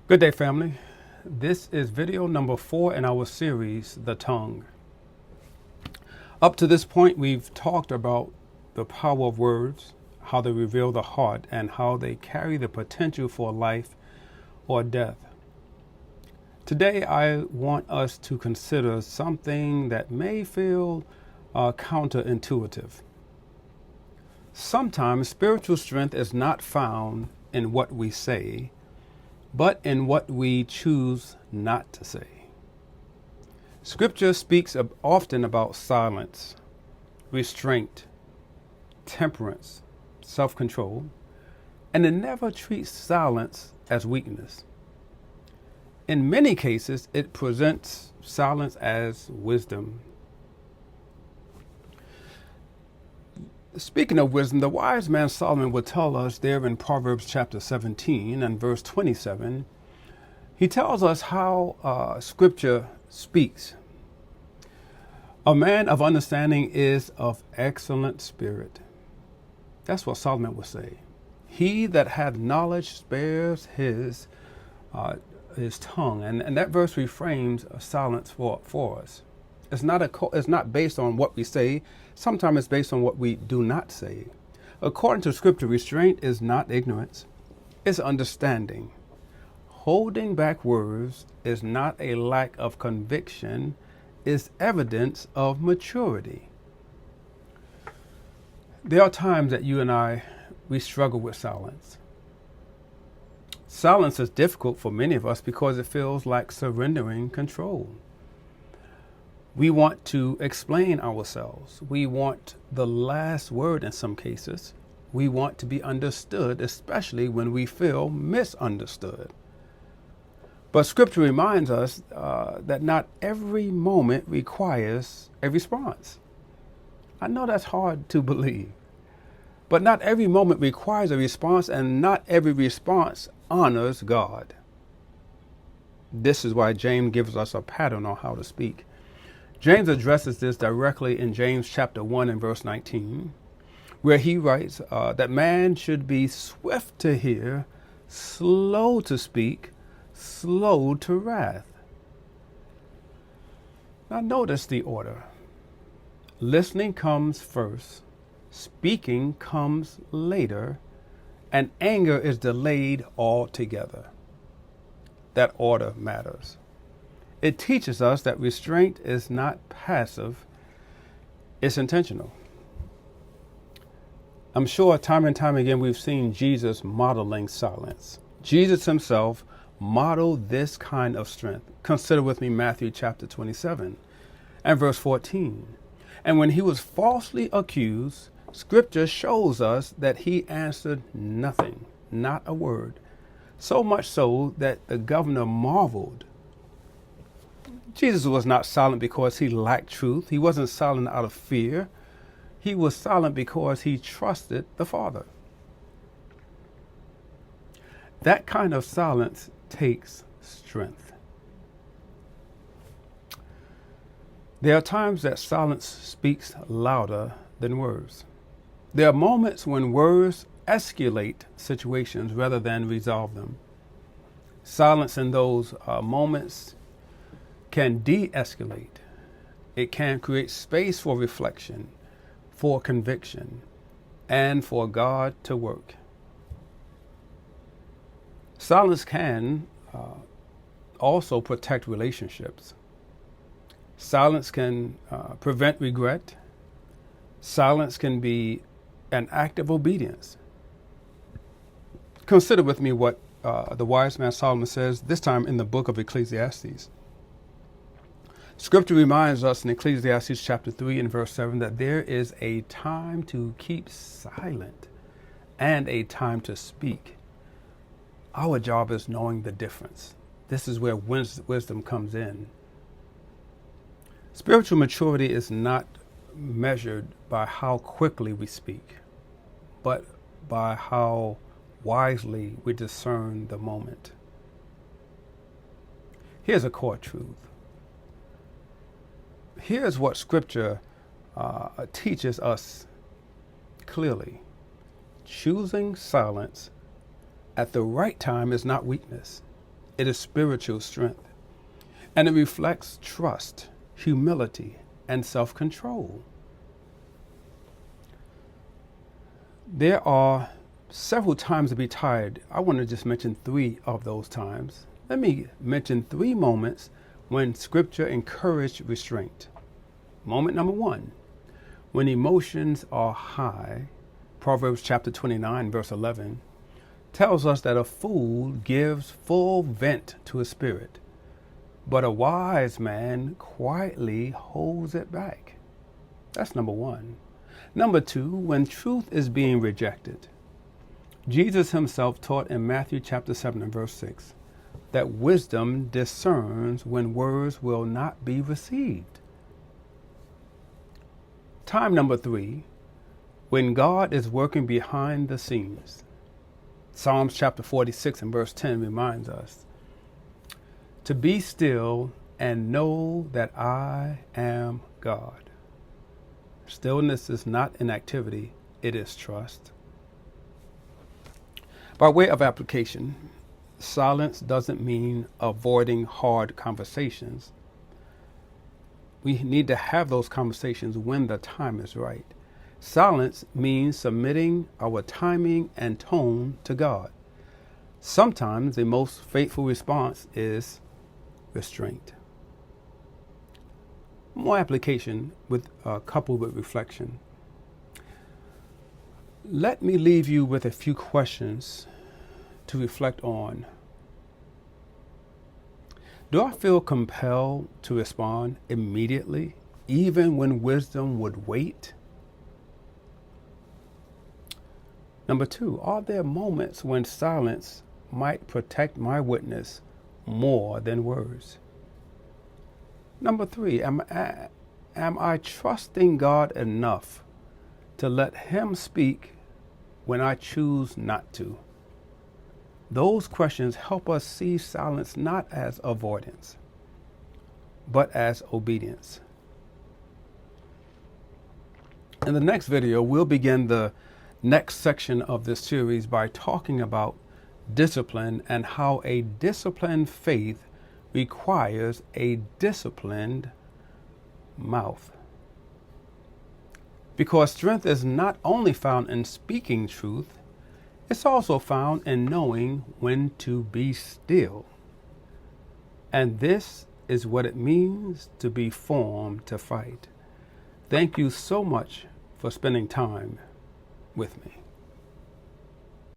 Good day, family. This is video number 4 in our series, The Tongue. Up to this point, we've talked about the power of words, how they reveal the heart, and how they carry the potential for life or death. Today, I want us to consider something that may feel counterintuitive. Sometimes spiritual strength is not found in what we say, but in what we choose not to say. Scripture speaks often about silence, restraint, temperance, self-control, and it never treats silence as weakness. In many cases, it presents silence as wisdom. Speaking of wisdom, the wise man Solomon would tell us there in Proverbs chapter 17 and verse 27, he tells us how Scripture speaks. A man of understanding is of excellent spirit. That's what Solomon would say. He that hath knowledge spares his tongue. And that verse reframes silence for us. It's not based on what we say. Sometimes it's based on what we do not say. According to Scripture, restraint is not ignorance. It's understanding. Holding back words is not a lack of conviction. It's evidence of maturity. There are times that you and we struggle with silence. Silence is difficult for many of us because it feels like surrendering control. We want to explain ourselves. We want the last word in some cases. We want to be understood, especially when we feel misunderstood. But Scripture reminds us that not every moment requires a response. I know that's hard to believe, but not every moment requires a response, and not every response honors God. This is why James gives us a pattern on how to speak. James addresses this directly in James chapter 1 and verse 19, where he writes that man should be swift to hear, slow to speak, slow to wrath. Now notice the order. Listening comes first, speaking comes later, and anger is delayed altogether. That order matters. It teaches us that restraint is not passive, it's intentional. I'm sure time and time again we've seen Jesus modeling silence. Jesus himself modeled this kind of strength. Consider with me Matthew chapter 27 and verse 14. And when he was falsely accused, Scripture shows us that he answered nothing, not a word. So much so that the governor marveled. Jesus was not silent because he lacked truth. He wasn't silent out of fear. He was silent because he trusted the Father. That kind of silence takes strength. There are times that silence speaks louder than words. There are moments when words escalate situations rather than resolve them. Silence in those moments can de-escalate. It can create space for reflection, for conviction, and for God to work. Silence can also protect relationships. Silence can prevent regret. Silence can be an act of obedience. Consider with me what the wise man Solomon says, this time in the book of Ecclesiastes. Scripture reminds us in Ecclesiastes chapter 3 and verse 7 that there is a time to keep silent and a time to speak. Our job is knowing the difference. This is where wisdom comes in. Spiritual maturity is not measured by how quickly we speak, but by how wisely we discern the moment. Here's a core truth. Here's what Scripture teaches us clearly. Choosing silence at the right time is not weakness. It is spiritual strength. And it reflects trust, humility, and self-control. There are several times to be tired. I want to just mention 3 of those times. Let me mention 3 moments when Scripture encouraged restraint. Moment number 1, when emotions are high, Proverbs chapter 29, verse 11, tells us that a fool gives full vent to his spirit, but a wise man quietly holds it back. That's number 1. Number 2, when truth is being rejected. Jesus himself taught in Matthew chapter 7 and verse 6 that wisdom discerns when words will not be received. Time number 3, when God is working behind the scenes. Psalms chapter 46 and verse 10 reminds us to be still and know that I am God. Stillness is not inactivity, it is trust. By way of application, silence doesn't mean avoiding hard conversations. We need to have those conversations when the time is right. Silence means submitting our timing and tone to God. Sometimes the most faithful response is restraint. More application coupled with reflection. Let me leave you with a few questions to reflect on. Do I feel compelled to respond immediately, even when wisdom would wait? Number 2, are there moments when silence might protect my witness more than words? Number 3, am I trusting God enough to let Him speak when I choose not to? Those questions help us see silence not as avoidance, but as obedience. In the next video, we'll begin the next section of this series by talking about discipline and how a disciplined faith requires a disciplined mouth. Because strength is not only found in speaking truth, it's also found in knowing when to be still. And this is what it means to be formed to fight. Thank you so much for spending time with me.